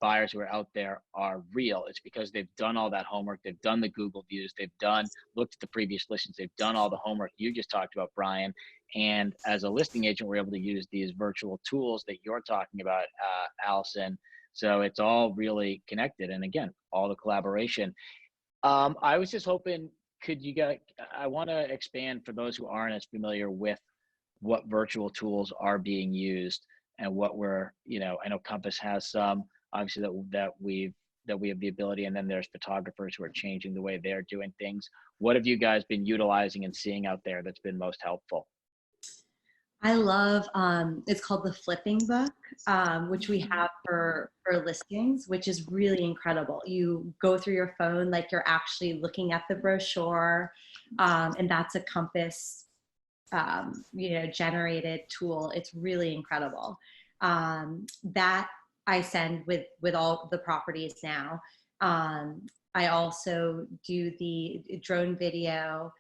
buyers who are out there are real. It's because they've done all that homework. They've done the Google views. They've looked at the previous listings. They've done all the homework you just talked about, Brian. And as a listing agent, we're able to use these virtual tools that you're talking about, Allison. So it's all really connected. And again, all the collaboration. I was just hoping, I want to expand for those who aren't as familiar with what virtual tools are being used and what I know Compass has some, obviously that we have the ability, and then there's photographers who are changing the way they're doing things. What have you guys been utilizing and seeing out there that's been most helpful? I love, it's called the flipping book, which we have for listings, which is really incredible. You go through your phone like you're actually looking at the brochure, and that's a Compass generated tool. It's really incredible. That I send with all the properties now. I also do the drone video,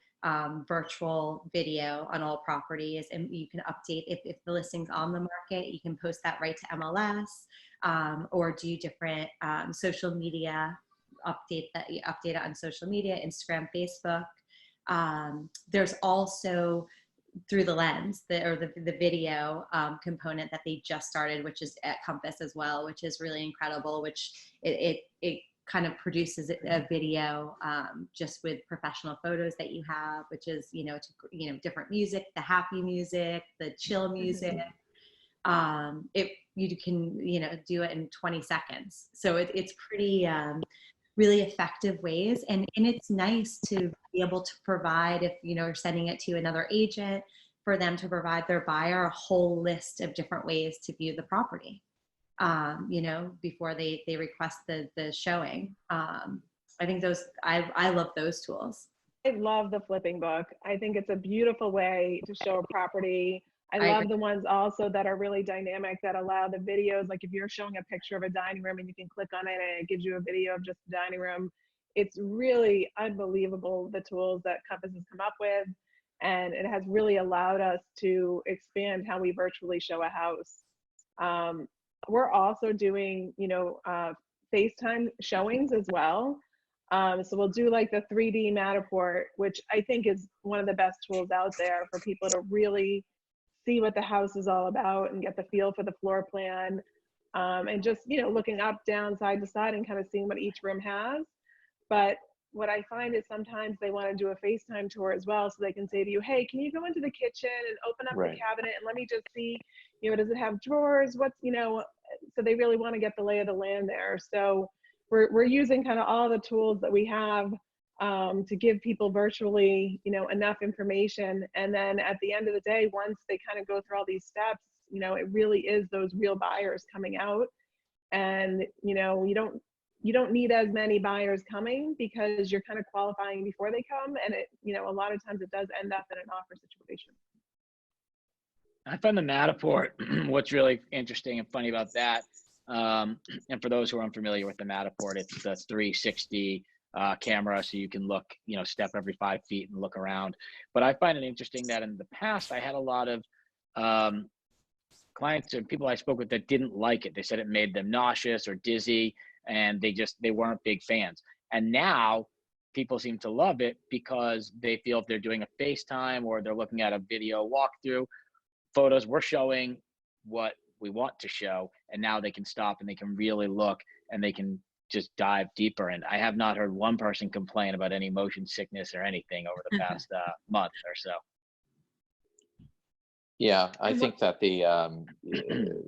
virtual video on all properties, and you can update if the listing's on the market, you can post that right to MLS, or do different social media update it on social media, Instagram, Facebook. There's also through the lens, the video component that they just started, which is at Compass as well, which is really incredible, which it kind of produces a video just with professional photos that you have, which is, different music, the happy music, the chill music. You can, do it in 20 seconds. So it's pretty, really effective ways. And it's nice to be able to provide, if, you're sending it to another agent, for them to provide their buyer a whole list of different ways to view the property. Before they request the showing. I think I love those tools. I love the flipping book. I think it's a beautiful way to show a property. I love the ones also that are really dynamic, that allow the videos. Like if you're showing a picture of a dining room and you can click on it and it gives you a video of just the dining room. It's really unbelievable, the tools that Compass has come up with. And it has really allowed us to expand how we virtually show a house. We're also doing, FaceTime showings as well. So we'll do like the 3D Matterport, which I think is one of the best tools out there for people to really see what the house is all about and get the feel for the floor plan. And just, looking up, down, side to side and kind of seeing what each room has. But what I find is sometimes they want to do a FaceTime tour as well, so they can say to you, hey, can you go into the kitchen and open up the cabinet and let me just see, does it have drawers? So they really want to get the lay of the land there. So we're using kind of all the tools that we have to give people virtually, enough information. And then at the end of the day, once they kind of go through all these steps, it really is those real buyers coming out. And, you don't need as many buyers coming because you're kind of qualifying before they come. And a lot of times it does end up in an offer situation. I find the Matterport, what's really interesting and funny about that, and for those who are unfamiliar with the Matterport, it's the 360 camera, so you can look, step every 5 feet and look around. But I find it interesting that in the past, I had a lot of clients and people I spoke with that didn't like it. They said it made them nauseous or dizzy, and they weren't big fans. And now people seem to love it because they feel if they're doing a FaceTime or they're looking at a video walkthrough, photos, we're showing what we want to show, and now they can stop and they can really look and they can just dive deeper. And I have not heard one person complain about any motion sickness or anything over the past month or so. Yeah, I think that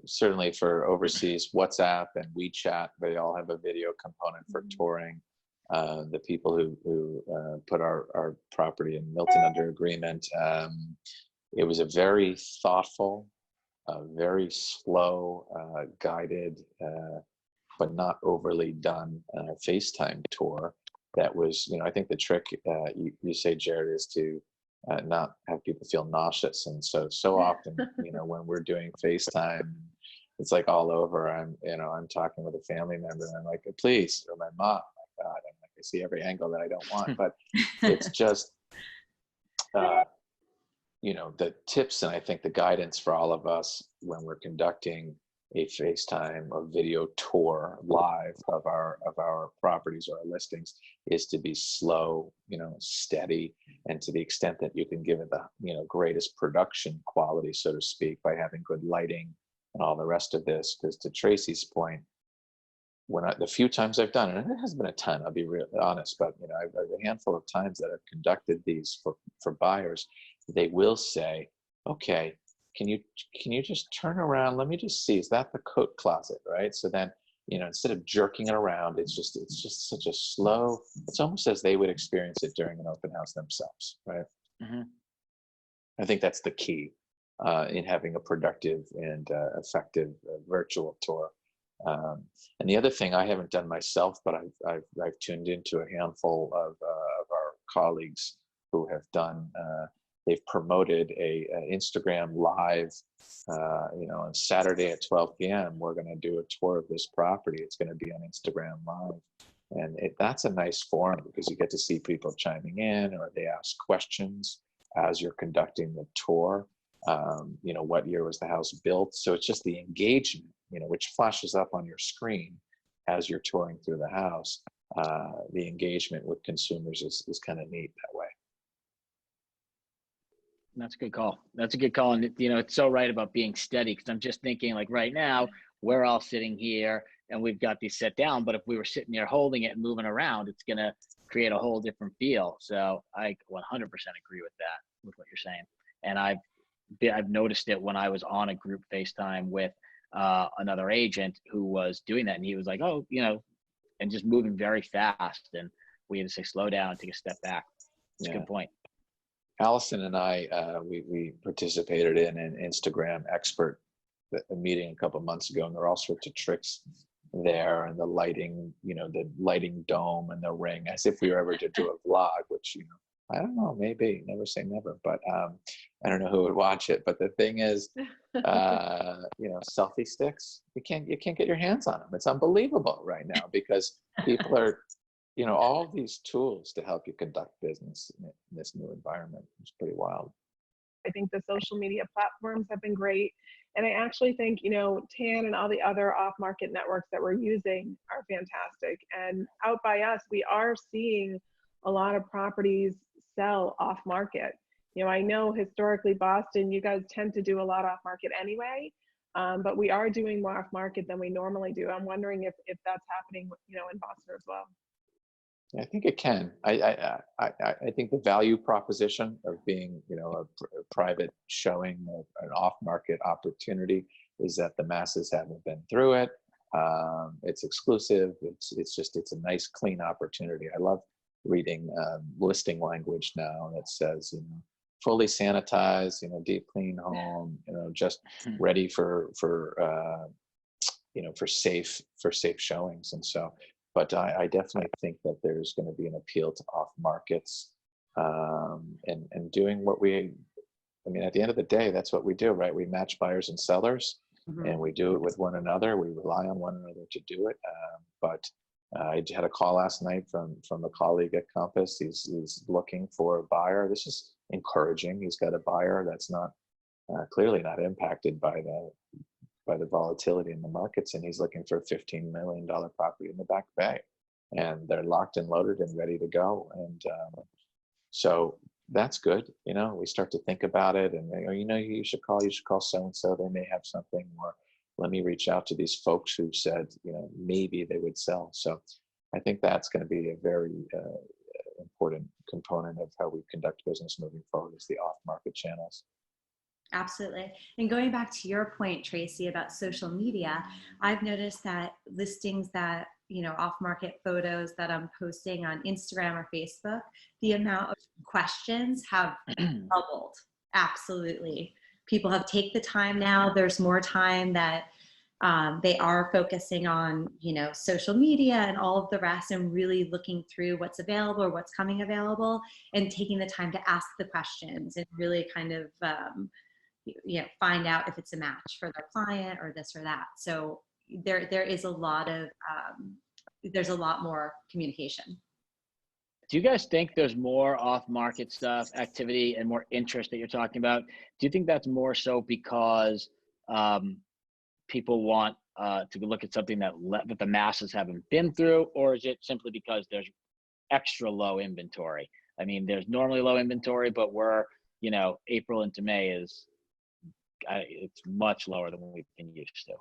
certainly for overseas, WhatsApp and WeChat, they all have a video component for touring. The people who put our property in Milton under agreement, it was a very thoughtful, very slow, guided, but not overly done FaceTime tour. That was, I think the trick you say, Jared, is to not have people feel nauseous. And so often, when we're doing FaceTime, it's like all over. I'm talking with a family member and I'm like, please, or my mom, my God, I'm like, I see every angle that I don't want, but it's just, the tips and I think the guidance for all of us when we're conducting a FaceTime or video tour live of our properties or our listings is to be slow, steady, and to the extent that you can give it the greatest production quality, so to speak, by having good lighting and all the rest of this. Because to Traci's point, the few times I've done it, and it hasn't been a ton, I'll be real honest, but I've a handful of times that I've conducted these for buyers, they will say, okay, can you just turn around? Let me just see, is that the coat closet, right? So then, instead of jerking it around, it's just such a slow, it's almost as they would experience it during an open house themselves, right? Mm-hmm. I think that's the key in having a productive and effective virtual tour. And the other thing I haven't done myself, but I've tuned into a handful of our colleagues who have done. They've promoted a Instagram live. On Saturday at 12 p.m. We're going to do a tour of this property. It's going to be on Instagram live, and that's a nice forum because you get to see people chiming in, or they ask questions as you're conducting the tour. What year was the house built? So it's just the engagement, which flashes up on your screen as you're touring through the house. The engagement with consumers is kind of neat that way. That's a good call. That's a good call. And, it's so right about being steady, because I'm just thinking, like, right now, we're all sitting here and we've got these set down, but if we were sitting there holding it and moving around, it's going to create a whole different feel. So I 100% agree with that, with what you're saying. And I've noticed it when I was on a group FaceTime with another agent who was doing that, and he was like, oh, and just moving very fast, and we had to say slow down, take a step back. That's a good point. Allison and I, we participated in an Instagram expert meeting a couple of months ago, and there are all sorts of tricks there, and the lighting, the lighting dome and the ring, as if we were ever to do a vlog, which, I don't know, maybe, never say never, but I don't know who would watch it. But the thing is, selfie sticks, you can't get your hands on them. It's unbelievable right now because people are, all of these tools to help you conduct business in this new environment. It's pretty wild. I think the social media platforms have been great. And I actually think, TAN and all the other off-market networks that we're using are fantastic. And out by us, we are seeing a lot of properties sell off-market. I know historically Boston, you guys tend to do a lot off-market anyway, but we are doing more off-market than we normally do. I'm wondering if that's happening, in Boston as well. I think it can. I think the value proposition of being, a private showing of an off-market opportunity is that the masses haven't been through it. It's exclusive. It's a nice, clean opportunity. I love reading listing language now that says, fully sanitized, deep clean home, just ready for safe showings. And so. But I definitely think that there's going to be an appeal to off markets and doing what at the end of the day, that's what we do, right? We match buyers and sellers, and we do it with one another. We rely on one another to do it. But I had a call last night from a colleague at Compass. He's looking for a buyer. This is encouraging. He's got a buyer that's not clearly not impacted by the volatility in the markets, and he's looking for a $15 million property in the Back Bay, and they're locked and loaded and ready to go. And so that's good. We start to think about it, and you should call so and so. They may have something, or let me reach out to these folks who said maybe they would sell. So I think that's going to be a very important component of how we conduct business moving forward, is the off-market channels. Absolutely. And going back to your point, Traci, about social media, I've noticed that listings that, off-market photos that I'm posting on Instagram or Facebook, the amount of questions have doubled. Absolutely. People have taken the time now. There's more time that they are focusing on, social media and all of the rest, and really looking through what's available or what's coming available, and taking the time to ask the questions and really kind of, find out if it's a match for their client or this or that. So there is a lot of, there's a lot more communication. Do you guys think there's more off-market stuff, activity, and more interest that you're talking about? Do you think that's more so because people want to look at something that the masses haven't been through, or is it simply because there's extra low inventory? I mean, there's normally low inventory, but we're, you know, April into May is, it's much lower than we've been used to.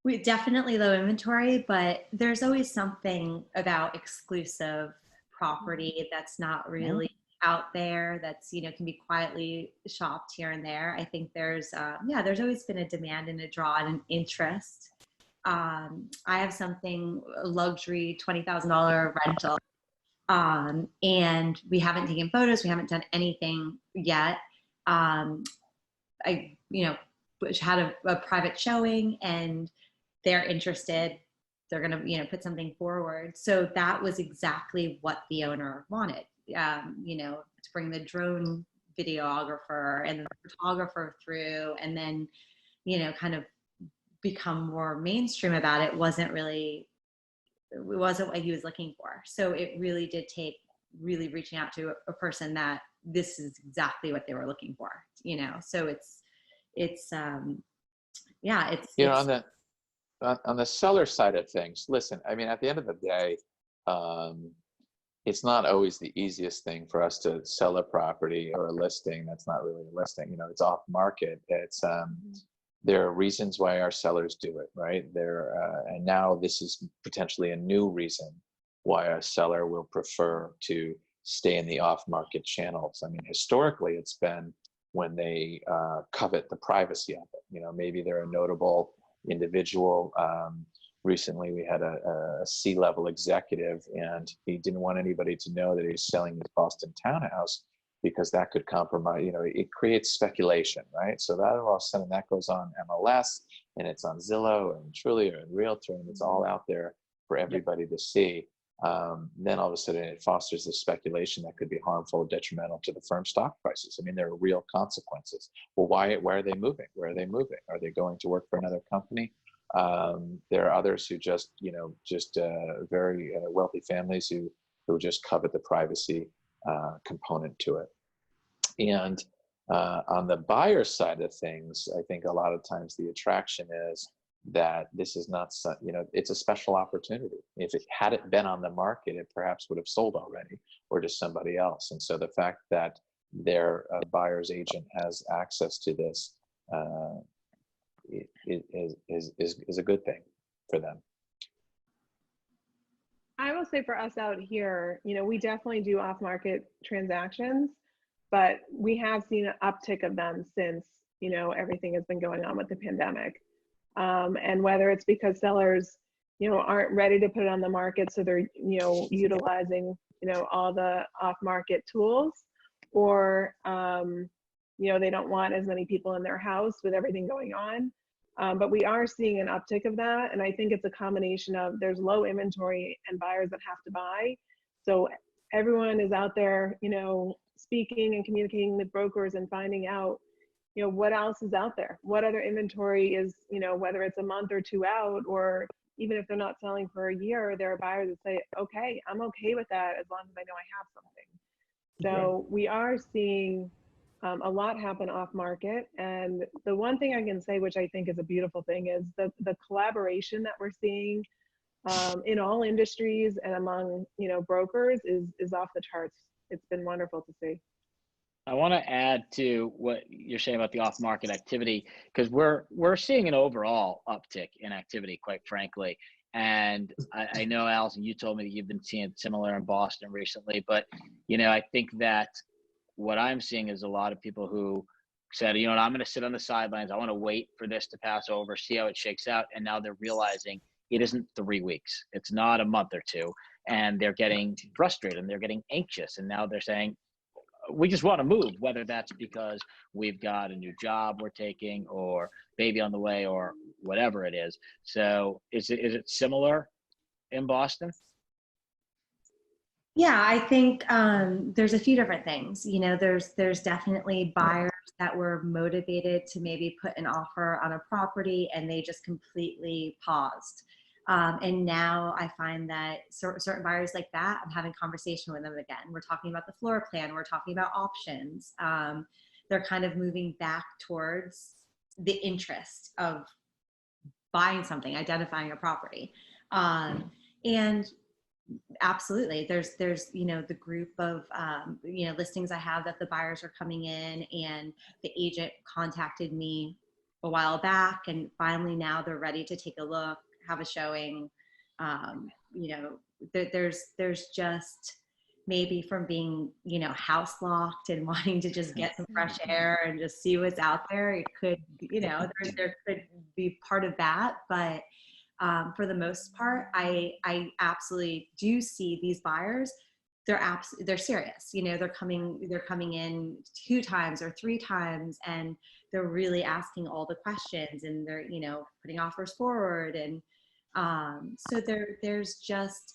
We definitely low inventory, but there's always something about exclusive property that's not really out there, that's, you know, can be quietly shopped here and there. I think there's there's always been a demand and a draw and an interest. I have something, a luxury $20,000 rental, and we haven't taken photos, we haven't done anything yet. I, you know, had a private showing, and they're interested, they're going to, you know, put something forward. So that was exactly what the owner wanted, you know, to bring the drone videographer and the photographer through, and then, you know, kind of become more mainstream about it. It wasn't what he was looking for. So it really did take really reaching out to a person that this is exactly what they were looking for, you know? So it's you know, on the seller side of things, listen, I mean, at the end of the day, it's not always the easiest thing for us to sell a property or a listing that's not really a listing. You know, it's off market. It's there are reasons why our sellers do it, right? And now this is potentially a new reason why a seller will prefer to stay in the off-market channels. I mean, historically, it's been when they covet the privacy of it. You know, maybe they're a notable individual. Recently, we had a C-level executive, and he didn't want anybody to know that he was selling his Boston townhouse because that could compromise, you know, it creates speculation, right? So that all of a sudden that goes on MLS, and it's on Zillow and Trulia and Realtor, and it's all out there for everybody to see. Then all of a sudden it fosters this speculation that could be harmful, detrimental to the firm's stock prices. I mean, there are real consequences. Well, why are they moving? Where are they moving? Are they going to work for another company? There are others who just, you know, very wealthy families who just covet the privacy component to it. And on the buyer side of things, I think a lot of times the attraction is that this is not, you know, it's a special opportunity. If it hadn't been on the market, it perhaps would have sold already or to somebody else. And so the fact that their buyer's agent has access to this is a good thing for them. I will say for us out here, you know, we definitely do off-market transactions, but we have seen an uptick of them since, you know, everything has been going on with the pandemic. And whether it's because sellers, you know, aren't ready to put it on the market, so they're, you know, utilizing, you know, all the off-market tools, or, you know, they don't want as many people in their house with everything going on. But we are seeing an uptick of that. And I think it's a combination of there's low inventory and buyers that have to buy. So everyone is out there, you know, speaking and communicating with brokers and finding out, you know, what else is out there, what other inventory is, you know, whether it's a month or two out, or even if they're not selling for a year, there are buyers that say, okay, I'm okay with that as long as I know I have something. So we are seeing a lot happen off market. And the one thing I can say, which I think is a beautiful thing, is the collaboration that we're seeing in all industries and among, you know, brokers is off the charts. It's been wonderful to see. I want to add to what you're saying about the off-market activity, because we're seeing an overall uptick in activity, quite frankly. And I know, Allison, you told me that you've been seeing similar in Boston recently, but, you know, I think that what I'm seeing is a lot of people who said, you know, I'm going to sit on the sidelines. I want to wait for this to pass over, see how it shakes out. And now they're realizing it isn't 3 weeks. It's not a month or two. And they're getting frustrated and they're getting anxious. And now they're saying, we just want to move, whether that's because we've got a new job we're taking or baby on the way or whatever it is. So is it similar in Boston? Yeah, I think there's a few different things. You know, there's definitely buyers that were motivated to maybe put an offer on a property and they just completely paused. And now I find that certain buyers like that, I'm having conversation with them again. We're talking about the floor plan. We're talking about options. They're kind of moving back towards the interest of buying something, identifying a property. And absolutely, there's you know, the group of you know, listings I have that the buyers are coming in, and the agent contacted me a while back, and finally now they're ready to take a look, have a showing. You know, there's just, maybe from being, you know, house locked and wanting to just get some fresh air and just see what's out there, it could, you know, there could be part of that. But for the most part, I absolutely do see these buyers. They're serious. You know, they're coming in 2 times or 3 times, and they're really asking all the questions, and they're, you know, putting offers forward. And so there's just,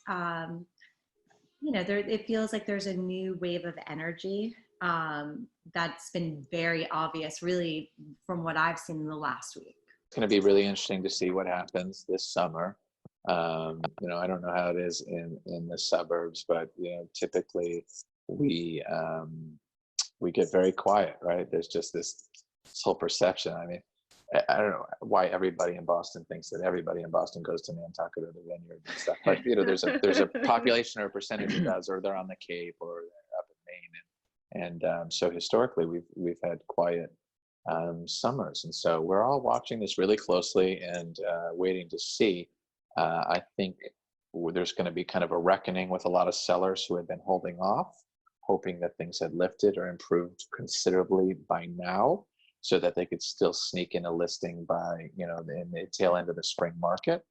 you know, it feels like there's a new wave of energy that's been very obvious, really, from what I've seen in the last week. It's going to be really interesting to see what happens this summer. You know, I don't know how it is in the suburbs, but, you know, typically we get very quiet, right? There's just this whole perception. I mean, I don't know why everybody in Boston thinks that everybody in Boston goes to Nantucket or the Vineyard and stuff. But, you know, there's a population or a percentage that does, or they're on the Cape, or they're up in Maine. And so historically, we've had quiet summers. And so we're all watching this really closely and waiting to see. I think there's going to be kind of a reckoning with a lot of sellers who had been holding off, hoping that things had lifted or improved considerably by now, so that they could still sneak in a listing by, you know, in the tail end of the spring market.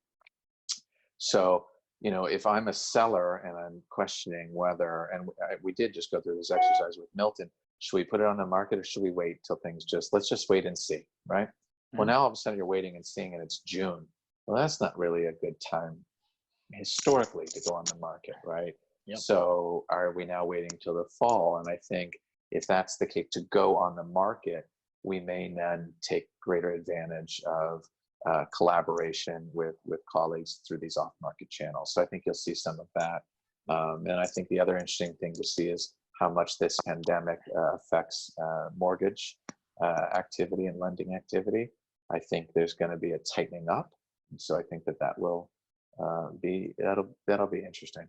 So, you know, if I'm a seller and I'm questioning whether, and we did just go through this exercise with Milton, should we put it on the market or should we wait till things let's just wait and see, right? Well, now all of a sudden you're waiting and seeing, and it's June. Well, that's not really a good time historically to go on the market, right? Yep. So are we now waiting till the fall? And I think if that's the case, to go on the market, we may then take greater advantage of collaboration with colleagues through these off-market channels. So I think you'll see some of that. And I think the other interesting thing to see is how much this pandemic affects mortgage activity and lending activity. I think there's going to be a tightening up. And so I think that will that'll be interesting.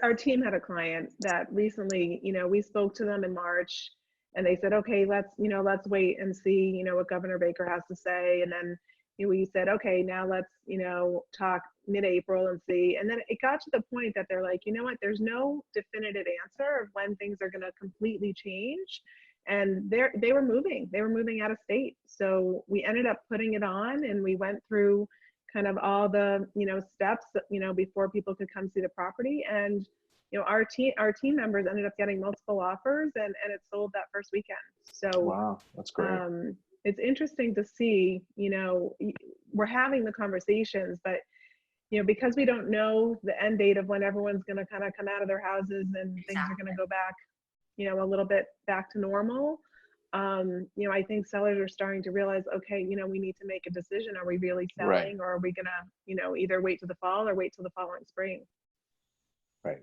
Our team had a client that recently, you know, we spoke to them in March, and they said, okay, let's wait and see, you know, what Governor Baker has to say. And then, you know, we said, okay, now let's, you know, talk mid-April and see. And then it got to the point that they're like, you know what, there's no definitive answer of when things are going to completely change. And they were moving out of state. So we ended up putting it on, and we went through kind of all the, you know, steps, you know, before people could come see the property. And, you know, our team members ended up getting multiple offers, and it sold that first weekend. So wow, that's great. It's interesting to see, you know, we're having the conversations, but, you know, because we don't know the end date of when everyone's going to kind of come out of their houses and things are going to go back, you know, a little bit back to normal. You know, I think sellers are starting to realize, okay, you know, we need to make a decision. Are we really selling, right, or are we going to, you know, either wait till the fall or wait till the following spring? Right.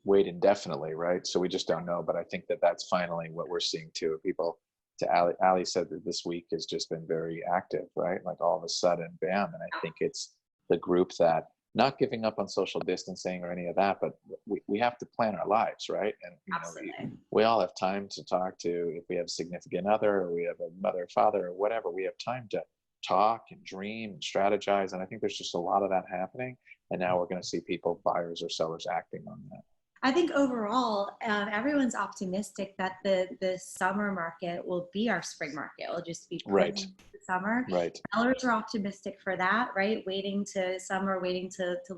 Wait indefinitely, right? So we just don't know. But I think that's finally what we're seeing too. People, to Ali said that this week has just been very active, right? Like all of a sudden, bam. And I think it's the group that, not giving up on social distancing or any of that, but we have to plan our lives, right? And you know, we all have time to talk to, if we have a significant other, or we have a mother or father or whatever, we have time to talk and dream and strategize. And I think there's just a lot of that happening. And now we're going to see people, buyers or sellers, acting on that. I think overall, everyone's optimistic that the summer market will be our spring market. It'll just be right. The summer. Right. Sellers are optimistic for that, right? Waiting to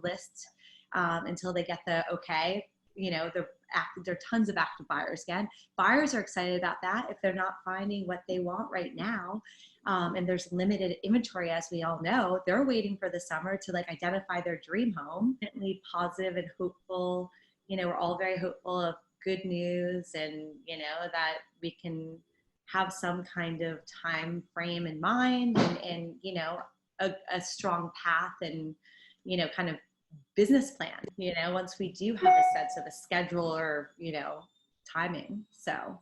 list until they get the okay. You know, there are tons of active buyers again. Buyers are excited about that if they're not finding what they want right now. And there's limited inventory, as we all know. They're waiting for the summer to like identify their dream home. Definitely positive and hopeful. You know, we're all very hopeful of good news, and, you know, that we can have some kind of time frame in mind, and you know, a strong path and, you know, kind of business plan, you know, once we do have a sense of a schedule or, you know, timing. So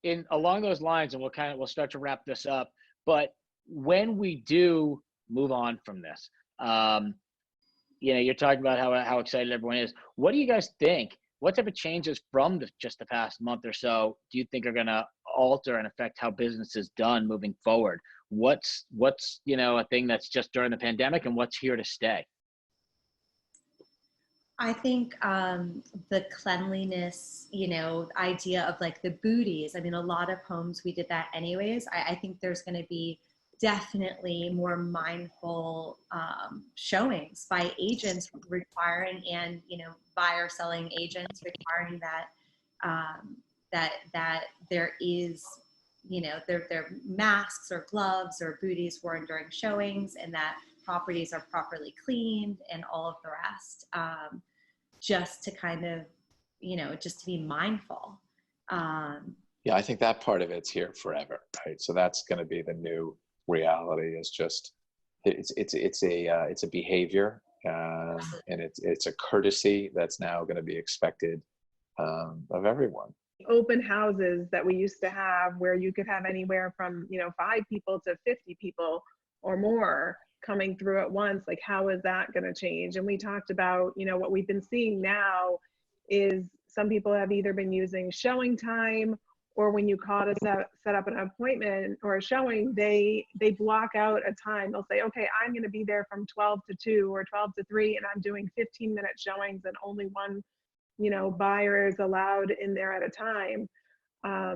in along those lines, and we'll start to wrap this up, but when we do move on from this, you're talking about how excited everyone is. What do you guys think? What type of changes from just the past month or so do you think are going to alter and affect how business is done moving forward? What's a thing that's just during the pandemic, and what's here to stay? I think the cleanliness, idea of like the booties. I mean, a lot of homes we did that anyways. I think there's going to be definitely more mindful showings by agents requiring, and buyer selling agents requiring that there is their masks or gloves or booties worn during showings, and that properties are properly cleaned and all of the rest, just to kind of just to be mindful. Yeah, I think that part of it's here forever, right? So that's going to be the new reality. Is just it's a behavior, and it's a courtesy that's now going to be expected of everyone. Open houses that we used to have, where you could have anywhere from 5 people to 50 people or more coming through at once. Like, how is that going to change? And we talked about what we've been seeing now is some people have either been using showing time, or when you call to set up an appointment or a showing, they block out a time. They'll say, okay, I'm going to be there from 12 to 2 or 12 to 3, and I'm doing 15-minute showings, and only one buyer is allowed in there at a time.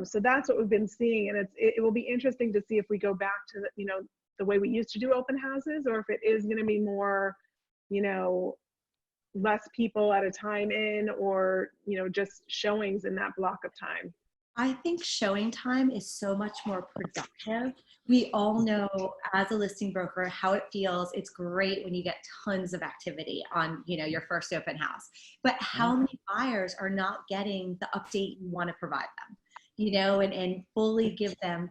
So that's what we've been seeing, and it will be interesting to see if we go back to the way we used to do open houses, or if it is going to be more less people at a time or just showings in that block of time. I think showing time is so much more productive. We all know as a listing broker how it feels. It's great when you get tons of activity on, your first open house. But how many buyers are not getting the update you want to provide them, and fully give them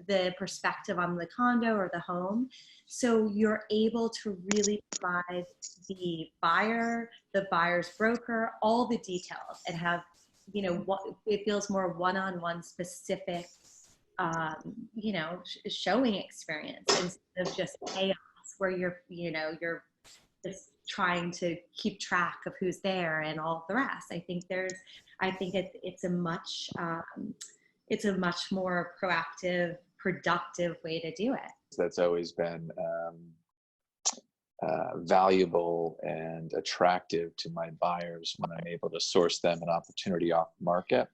the perspective on the condo or the home. So you're able to really provide the buyer, the buyer's broker, all the details, and have what it feels more one-on-one specific, showing experience, instead of just chaos where you're just trying to keep track of who's there and all of the rest. I think it's a much more proactive, productive way to do it. That's always been valuable and attractive to my buyers when I'm able to source them an opportunity off market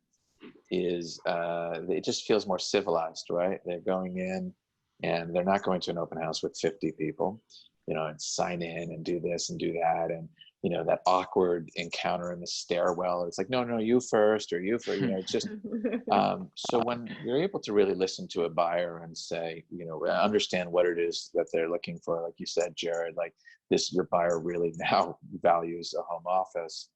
is it just feels more civilized, right? They're going in and they're not going to an open house with 50 people, and sign in and do this and do that. And, that awkward encounter in the stairwell, it's like, no, you first, or you first, it's just, so when you're able to really listen to a buyer and say, understand what it is that they're looking for, like you said, Jared, like this, your buyer really now values a home office,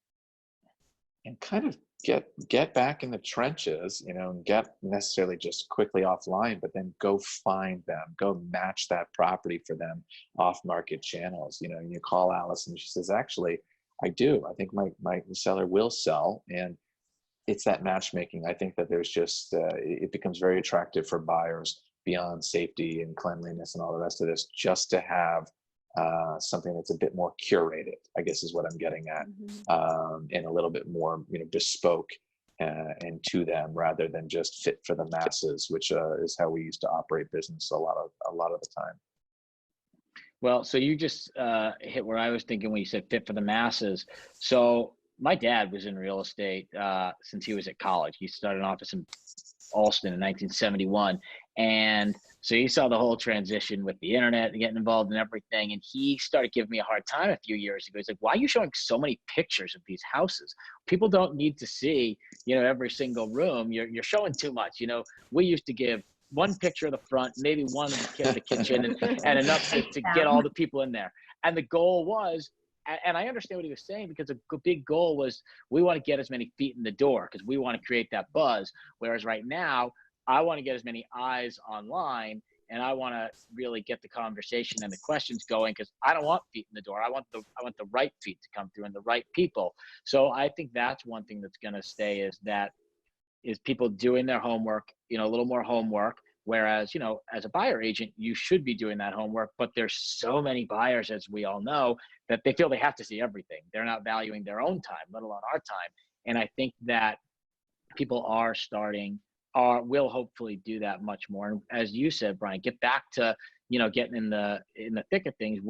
and kind of get back in the trenches, and get necessarily just quickly offline, but then go find them, go match that property for them off market channels. And you call Allison, she says, actually, I do. I think my seller will sell. And it's that matchmaking. I think that there's just, it becomes very attractive for buyers beyond safety and cleanliness and all the rest of this, just to have something that's a bit more curated, I guess is what I'm getting at, and a little bit more, bespoke and to them, rather than just fit for the masses, which is how we used to operate business a lot of the time. Well, so you just hit where I was thinking when you said fit for the masses. So my dad was in real estate since he was at college. He started an office in Alston in 1971. And so he saw the whole transition with the internet and getting involved in everything. And he started giving me a hard time a few years ago. He's like, why are you showing so many pictures of these houses? People don't need to see, every single room. You're showing too much. We used to give one picture of the front, maybe one of the kitchen, and enough to get all the people in there. And the goal was, and I understand what he was saying, because a big goal was, we want to get as many feet in the door because we want to create that buzz. Whereas right now, I want to get as many eyes online, and I want to really get the conversation and the questions going, because I don't want feet in the door. I want the right feet to come through and the right people. So I think that's one thing that's going to stay, is that is people doing their homework, you know, a little more homework. Whereas, you know, as a buyer agent, you should be doing that homework, but there's so many buyers, as we all know, that they feel they have to see everything. They're not valuing their own time, let alone our time. And I think that people will hopefully do that much more. And as you said, Brian, get back to, you know, getting in the thick of things.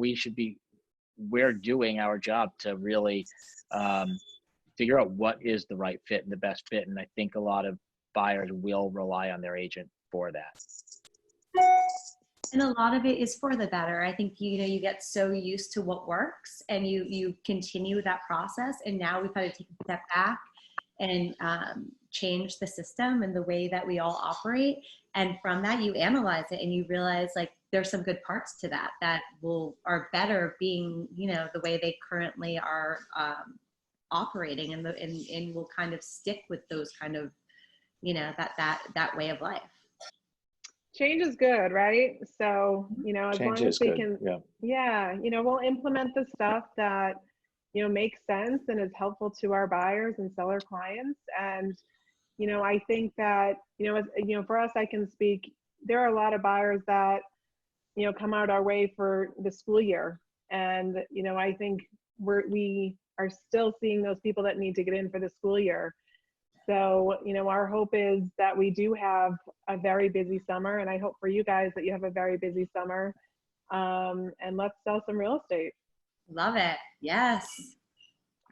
We're doing our job to really figure out what is the right fit and the best fit. And I think a lot of buyers will rely on their agent for that. And a lot of it is for the better. I think, you know, you get so used to what works and you continue that process. And now we've got to take a step back and change the system and the way that we all operate. And from that, you analyze it and you realize, like, there's some good parts to that are better being, you know, the way they currently are operating, and will kind of stick with those kind of, you know, that way of life. Change is good, right? So, you know, as long as we can, you know, we'll implement the stuff that, you know, makes sense and is helpful to our buyers and seller clients. And, you know, I think that, you know, as, you know, for us, I can speak, there are a lot of buyers that, you know, come out our way for the school year. And, you know, I think we are still seeing those people that need to get in for the school year. So, you know, our hope is that we do have a very busy summer, and I hope for you guys that you have a very busy summer. And let's sell some real estate. Love it. Yes.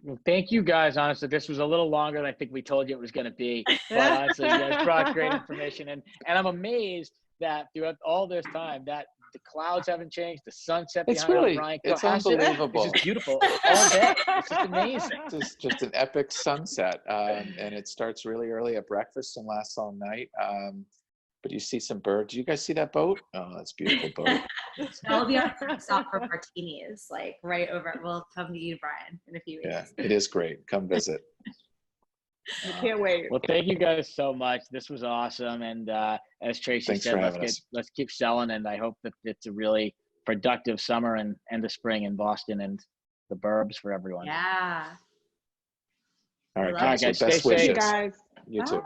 Well, thank you guys. Honestly, this was a little longer than I think we told you it was going to be. But honestly, you guys brought great information. And I'm amazed that throughout all this time that the clouds haven't changed, the sunset behind Brian. It's unbelievable. It's just beautiful all day. It's just amazing. It's just an epic sunset. And it starts really early at breakfast and lasts all night. But you see some birds. Do you guys see that boat? Oh, that's a beautiful boat. That'll be our stop for martinis, like right over. We'll come to you, Brian, in a few weeks. Yeah, it is great. Come visit. I can't wait. Well, thank you guys so much. This was awesome. And as Traci said, let's keep selling. And I hope that it's a really productive summer and end of spring in Boston and the burbs for everyone. Yeah. All right, guys. best Stay wishes. safe, guys. You too.